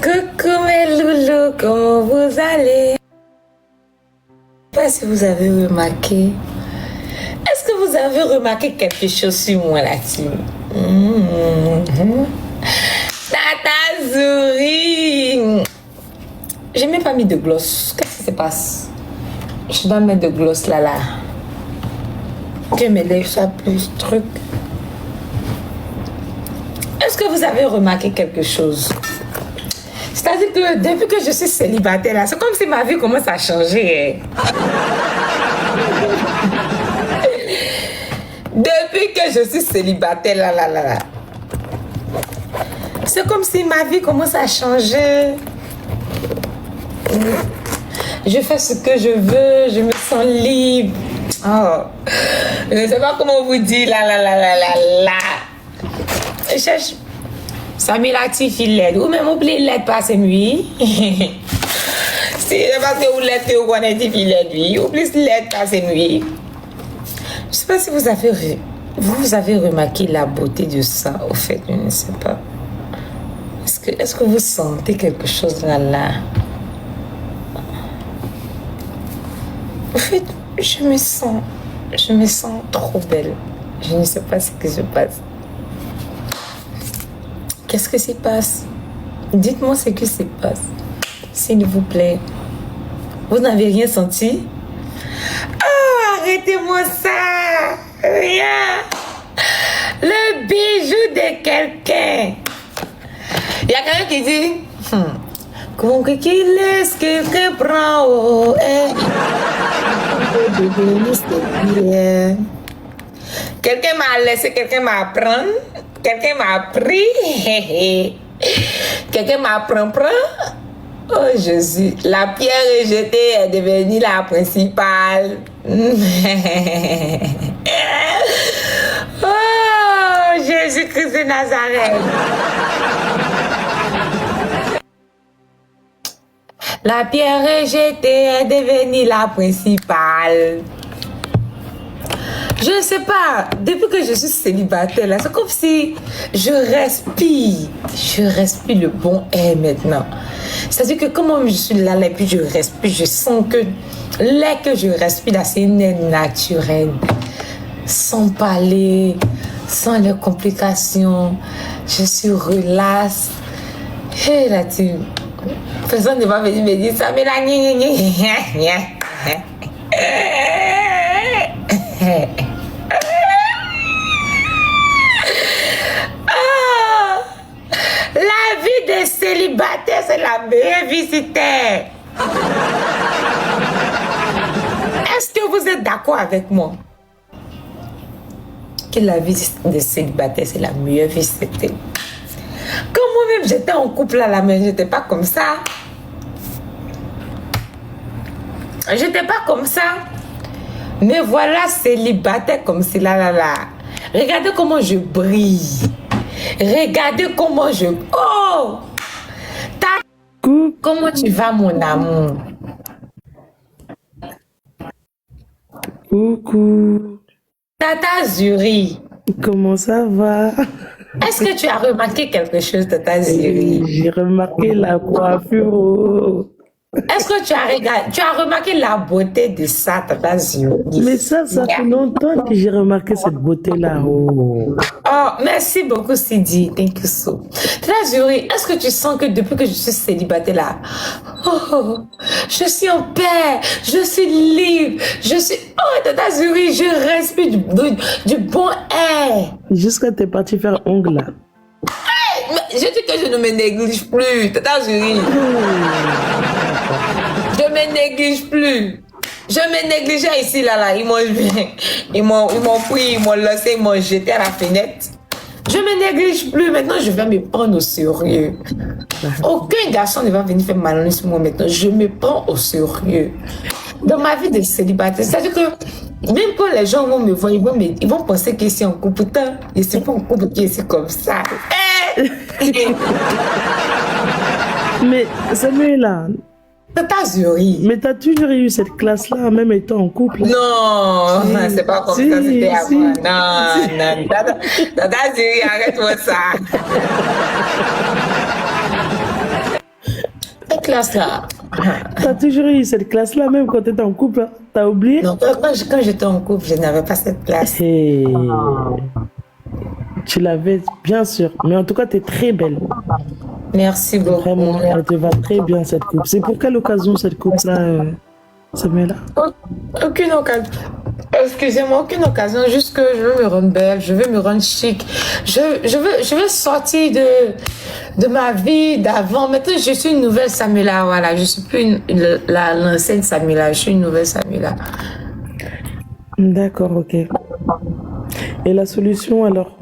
Coucou mes loulous, comment vous allez? Je ne sais pas si vous avez remarqué. Est-ce que vous avez remarqué quelque chose sur moi là-dessus? Tata Zouri! J'ai même pas mis de gloss. Qu'est-ce qui se passe? Je dois mettre de gloss là. Que mes lèvres soient plus truc. Est-ce que vous avez remarqué quelque chose? C'est-à-dire que depuis que je suis célibataire là, c'est comme si ma vie commence à changer. Depuis que je suis célibataire là. C'est comme si ma vie commence à changer. Je fais ce que je veux, je me sens libre. Oh. Je ne sais pas comment vous dire là. Je cherche Samira Tifiled ou même oublier l'aide pas c'est nuit. Si c'est parce que vous l'aide que vous connaissez Tifiled, oui. Oubliez l'aide pas c'est nuit. Je ne sais pas si vous avez remarqué la beauté de ça, au fait, je ne sais pas. Est-ce que vous sentez quelque chose là? Au fait, je me sens trop belle. Je ne sais pas ce que se passe. Qu'est-ce que se passe? Dites-moi ce que se passe. S'il vous plaît. Vous n'avez rien senti? Oh, arrêtez-moi ça! Rien! Le bijou de quelqu'un. Il y a quelqu'un qui dit comment qu'il laisse quelqu'un prend oh, quelqu'un m'a laissé, quelqu'un m'a prendre, quelqu'un m'a pris, quelqu'un m'a prend. Oh Jésus, la pierre rejetée est devenue la principale. Oh Jésus-Christ de Nazareth. La pierre rejetée est devenue la principale. Je ne sais pas, depuis que je suis célibataire, là, c'est comme si je respire le bon air maintenant. C'est-à-dire que comme je suis là, et puis je respire, je sens que l'air que je respire là, c'est une air naturelle, sans parler, sans les complications. Je suis relax. Et là, personne ne va venir me dire ça, mais là, la vie des célibataires, c'est la meilleure vie sur terre. Est-ce que vous êtes d'accord avec moi? Que la vie des célibataires, c'est la meilleure vie sur terre. Quand moi-même j'étais en couple à la maison, j'étais pas comme ça. J'étais pas comme ça. Mais voilà, célibataire comme c'est là. Regardez comment je brille. Regardez comment je... Oh! Comment tu vas, mon amour? Coucou. Tata Zuri. Comment ça va? Est-ce que tu as remarqué quelque chose, Tata Zuri? J'ai remarqué la coiffure. Est-ce que tu as remarqué la beauté de ça, Tata Zuri? Mais ça fait longtemps que j'ai remarqué cette beauté-là. Oh, merci beaucoup, Sidi. Thank you so. Tata Zuri, est-ce que tu sens que depuis que je suis célibataire là, je suis en paix, je suis libre, Tata Zuri, je respire du bon air. Jusqu'à t'es parti faire ongles là. Mais je dis que je ne me néglige plus, Tata Zuri. Je me néglige plus. Je me négligeais ici, là. Ils m'ont pris, ils m'ont laissé, ils m'ont jeté à la fenêtre. Je me néglige plus. Maintenant, je vais me prendre au sérieux. Aucun garçon ne va venir faire mal sur moi maintenant. Je me prends au sérieux. Dans ma vie de célibataire, c'est-à-dire que même quand les gens vont me voir, ils vont penser que c'est en couple. Pourtant, je ne suis pas en couple qui est comme ça. Mais Samuela, Tata Zuri. mais t'as toujours eu cette classe-là, même étant en couple. Non, c'est pas comme ça, c'était avant. Non. Tata Zuri, arrête-moi ça. classe-là. T'as toujours eu cette classe-là, même quand t'étais en couple. Hein. T'as oublié? Non, quand j'étais en couple, je n'avais pas cette classe. Hey. Tu l'avais, bien sûr. Mais en tout cas, t'es très belle. Merci beaucoup. Vraiment, elle te va très bien, cette coupe. C'est pour quelle occasion, cette coupe-là, Samuela? Aucune occasion. Excusez-moi, aucune occasion. Juste que je veux me rendre belle, je veux me rendre chic. Je veux sortir de ma vie d'avant. Maintenant, je suis une nouvelle Samuela. Voilà, je suis plus l'ancienne Samuela. Je suis une nouvelle Samuela. D'accord, ok. Et la solution alors?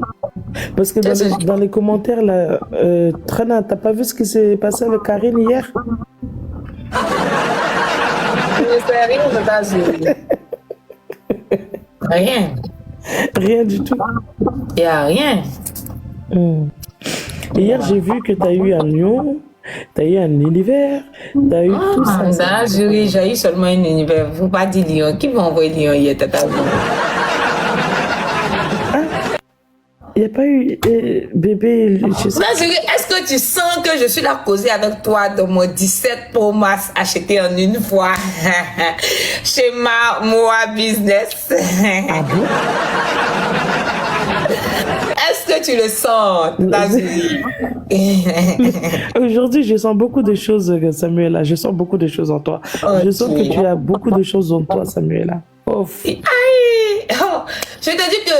Parce que dans les commentaires, là, Trana, t'as pas vu ce qui s'est passé avec Karine hier? Je ne sais rien de ta vie. Rien. Rien du tout. Il n'y a rien. Hier, j'ai vu que tu as eu un lion, tu as eu un univers, tu as eu tout ça. Dans jury, j'ai eu seulement un univers. Vous pas dit lion. Qui m'a envoyé lion hier, tata? Il n'y a pas eu bébé. Est-ce que tu sens que je suis là causée avec toi de mon 17 Pro Max acheté en une fois chez Moa Business? Ah bon? Est-ce que tu le sens? Aujourd'hui, je sens beaucoup de choses, Samuela. Je sens beaucoup de choses en toi. Je sens que tu as beaucoup de choses en toi, Samuela. Oh. Je te dis que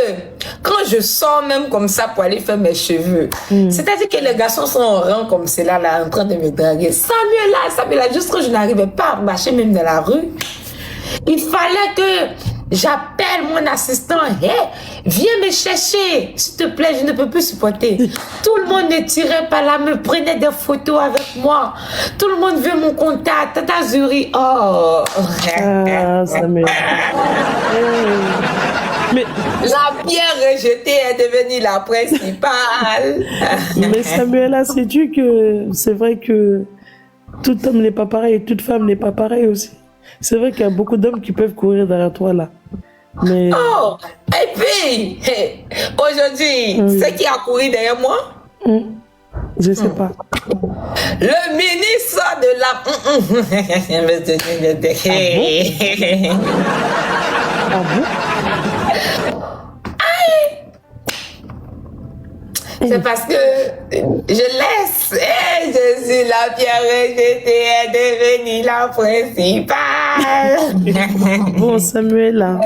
quand je sors même comme ça pour aller faire mes cheveux, c'est-à-dire que les garçons sont en rang comme cela, là, en train de me draguer. Samuela, juste quand je n'arrivais pas à marcher même dans la rue, il fallait que j'appelle mon assistant. Hey, viens me chercher, s'il te plaît, je ne peux plus supporter. Tout le monde ne tirait pas là, me prenait des photos avec moi. Tout le monde veut mon contact. Tata Zuri, oh. Ah, Samuela. Mais la pierre rejetée est devenue la principale. Mais Samuela, sais-tu que c'est vrai que tout homme n'est pas pareil et toute femme n'est pas pareil aussi. C'est vrai qu'il y a beaucoup d'hommes qui peuvent courir derrière toi là. Mais... Oh, et puis, aujourd'hui, c'est qui a couru derrière moi? Je sais pas. Le ministre de la... Ah bon? C'est parce que je laisse. Je suis la pierre rejetée est devenue la principale. Bon, Samuela.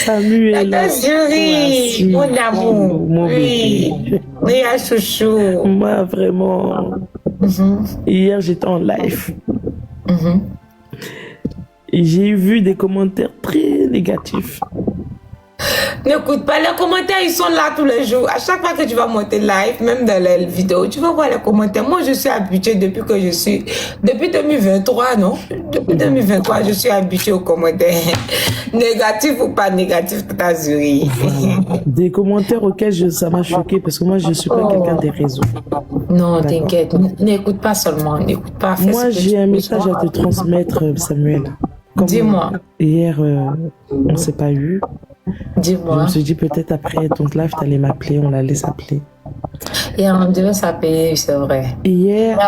Tata Zuri, mon amour. Mon oui. bébé. Oui, à chouchou. Moi, vraiment. Hier, j'étais en live. Et j'ai vu des commentaires très négatifs. N'écoute pas, les commentaires, ils sont là tous les jours. À chaque fois que tu vas monter live, même dans les vidéos, tu vas voir les commentaires. Moi, je suis habituée depuis 2023, non? Depuis 2023, je suis habituée aux commentaires. Négatifs ou pas négatifs, Tata Zuri. Des commentaires auxquels ça m'a choqué parce que moi, je ne suis pas quelqu'un des réseaux. Non, t'inquiète. N'écoute pas seulement, n'écoute pas. Moi, j'ai un message à te transmettre, Samuel. Dis-moi. Hier, on ne s'est pas eu. Dis-moi. Je me suis dit peut-être après ton live, tu allais m'appeler, on allait s'appeler. Hier, on devait s'appeler, c'est vrai. Hier,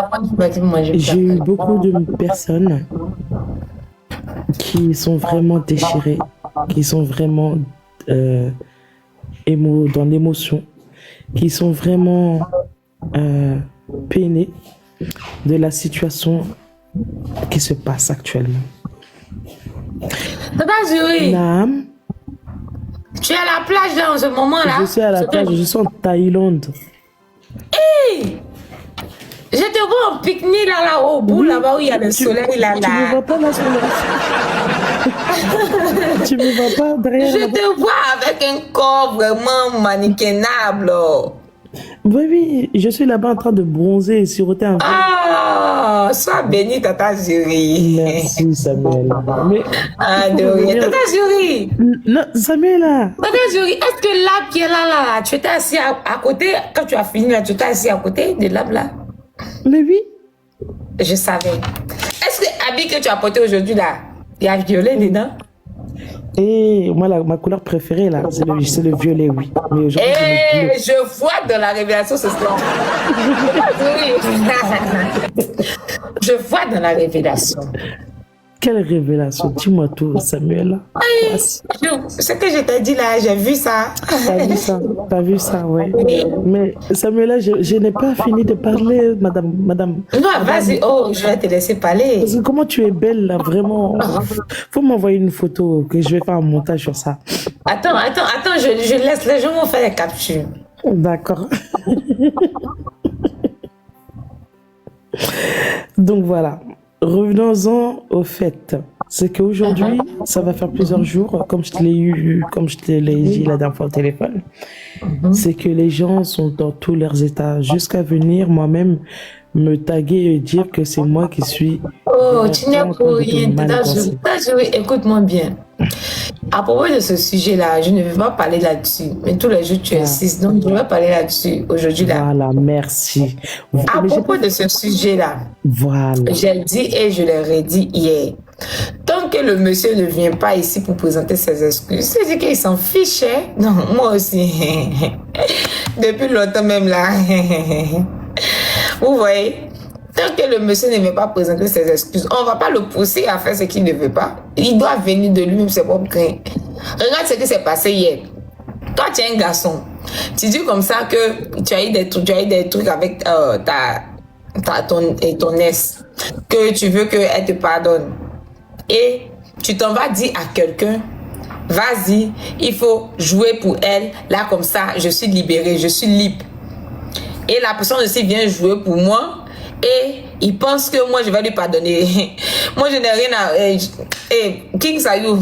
j'ai eu beaucoup de personnes qui sont vraiment déchirées, qui sont vraiment dans l'émotion, qui sont vraiment peinées de la situation qui se passe actuellement. Tata Zuri, Naam. tu es à la plage là en ce moment-là? Je suis à la plage, je suis en Thaïlande. Hey! Je te vois en pique-nique là au bout, là-bas où il y a le soleil là. Tu ne me vois pas là sur le... Tu me vois pas derrière. Je te vois avec un corps vraiment mannequinable. Oui, je suis là-bas en train de bronzer et siroter un peu. Ah, sois béni, Tata Zuri. Merci, Samuel. Mais... Ah, de rien. Tata Zuri. Non, Samuel, là. Tata Zuri, est-ce que l'arbre qui est là, tu étais assis à côté, quand tu as fini là, tu étais assis à côté de l'arbre là? Mais oui. Je savais. Est-ce que l'habit que tu as porté aujourd'hui là, il y a violet dedans? Et moi, ma couleur préférée, là, c'est le violet, oui. Mais je vois dans la révélation ce soir. Je vois dans la révélation. Quelle révélation? Dis-moi tout, Samuela. Ce que je t'ai dit là, j'ai vu ça. T'as vu ça, ouais. Mais Samuela, je n'ai pas fini de parler, madame. Non, vas-y, je vais te laisser parler. Parce que comment tu es belle là, vraiment. Faut m'envoyer une photo que je vais faire un montage sur ça. Attends, je laisse les gens faire les captures. D'accord. Donc voilà. Revenons-en au fait. C'est qu'aujourd'hui, ça va faire plusieurs jours, comme je te l'ai dit la dernière fois au téléphone, c'est que les gens sont dans tous leurs états, jusqu'à venir moi-même me taguer et dire que c'est moi qui suis... Tu n'es pour rien. Écoute-moi bien. À propos de ce sujet-là, je ne vais pas parler là-dessus. Mais tous les jours, tu insistes. Donc, je vais parler là-dessus aujourd'hui. Voilà, merci. À propos de ce sujet-là, j'ai dit et je l'ai redit hier. Tant que le monsieur ne vient pas ici pour présenter ses excuses, c'est-à-dire qu'il s'en fichait. Non, moi aussi. Depuis longtemps même là. Vous voyez? Tant que le monsieur ne vient pas présenter ses excuses, on ne va pas le pousser à faire ce qu'il ne veut pas. Il doit venir de lui-même ses propres craintes. Regarde ce qui s'est passé hier. Toi, tu es un garçon. Tu dis comme ça que tu as eu des trucs avec ton ex, que tu veux qu'elle te pardonne. Et tu t'en vas dire à quelqu'un, vas-y, il faut jouer pour elle. Là, comme ça, je suis libérée, je suis libre. Et la personne aussi vient jouer pour moi. Et il pense que moi je vais lui pardonner. Moi je n'ai rien à... King Sayou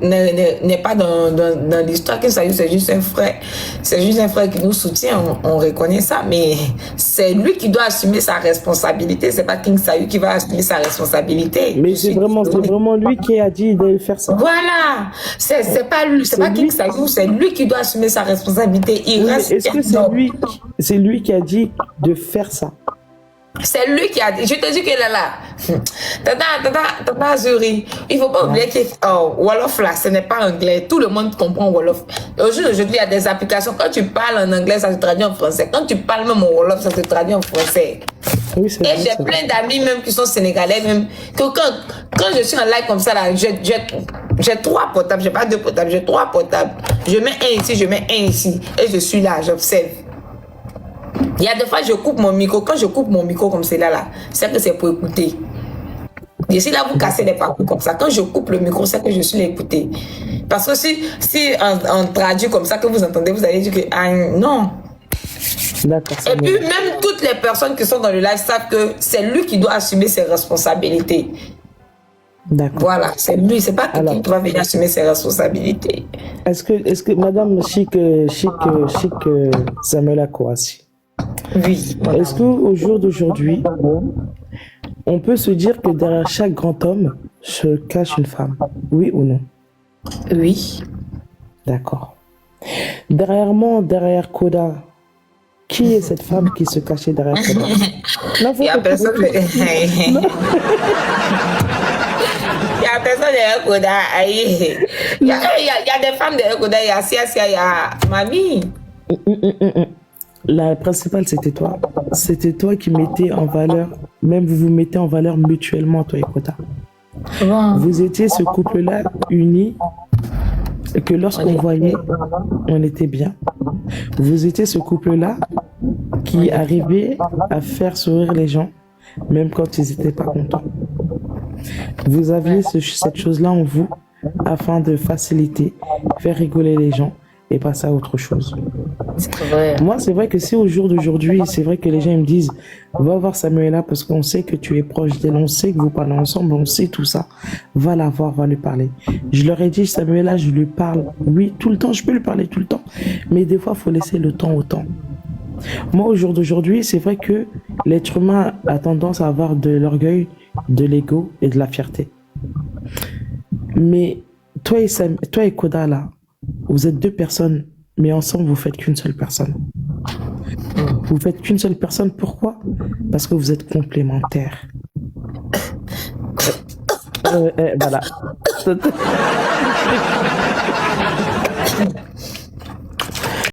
n'est pas dans l'histoire. King Sayou c'est juste un frère. C'est juste un frère qui nous soutient. On reconnaît ça. Mais c'est lui qui doit assumer sa responsabilité. C'est pas King Sayou qui va assumer sa responsabilité. Mais c'est vraiment lui qui a dit de faire ça. Voilà. C'est pas lui. C'est pas King Sayou. C'est lui qui doit assumer sa responsabilité. Est-ce que c'est lui qui a dit de faire ça? C'est lui qui a dit. Je te dis qu'il est là. Tata Zuri. Il ne faut pas oublier que Wolof là, ce n'est pas anglais. Tout le monde comprend Wolof. Aujourd'hui, il y a des applications. Quand tu parles en anglais, ça se traduit en français. Quand tu parles même en Wolof, ça se traduit en français. Oui, et j'ai plein d'amis même qui sont sénégalais. Même, que quand je suis en live comme ça, là, j'ai 3 portables. Je n'ai pas 2 portables, j'ai 3 portables. Je mets un ici, je mets un ici. Et je suis là, j'observe. Il y a des fois, je coupe mon micro. Quand je coupe mon micro comme c'est là, c'est que c'est pour écouter. Et si là, vous cassez les parcours comme ça, quand je coupe le micro, c'est que je suis là écouter. Parce que si on traduit comme ça, que vous entendez, vous allez dire que non. Et puis, même toutes les personnes qui sont dans le live savent que c'est lui qui doit assumer ses responsabilités. Voilà, c'est lui, c'est pas quelqu'un qui va venir assumer ses responsabilités. Est-ce que Madame Chic Samuela Kouassi, oui. Est-ce qu'au jour d'aujourd'hui, on peut se dire que derrière chaque grand homme se cache une femme? Oui ou non? Oui. D'accord. Derrière Koda, qui est cette femme qui se cachait derrière Koda? Il n'y a personne. Il y a personne derrière Koda. Il y a des femmes derrière Koda. Il y a Sia, il y a Mamie. La principale, c'était toi. C'était toi qui mettais en valeur, même vous vous mettez en valeur mutuellement, toi et Koda. Wow. Vous étiez ce couple-là uni, que lorsqu'on voyait, on était bien. Vous étiez ce couple-là qui arrivait à faire sourire les gens, même quand ils n'étaient pas contents. Vous aviez cette chose-là en vous, afin de faciliter, faire rigoler les gens et passer à autre chose. Moi, c'est vrai que si au jour d'aujourd'hui, c'est vrai que les gens me disent va voir Samuela parce qu'on sait que tu es proche d'elle, on sait que vous parlez ensemble, on sait tout ça. Va la voir, va lui parler. Je leur ai dit, Samuela, je lui parle. Oui, tout le temps, je peux lui parler tout le temps. Mais des fois, il faut laisser le temps au temps. Moi, au jour d'aujourd'hui, c'est vrai que l'être humain a tendance à avoir de l'orgueil, de l'ego et de la fierté. Mais toi et Koda, là, vous êtes 2 personnes, mais ensemble, vous faites qu'une seule personne. Vous faites qu'une seule personne, pourquoi? Parce que vous êtes complémentaires. Voilà.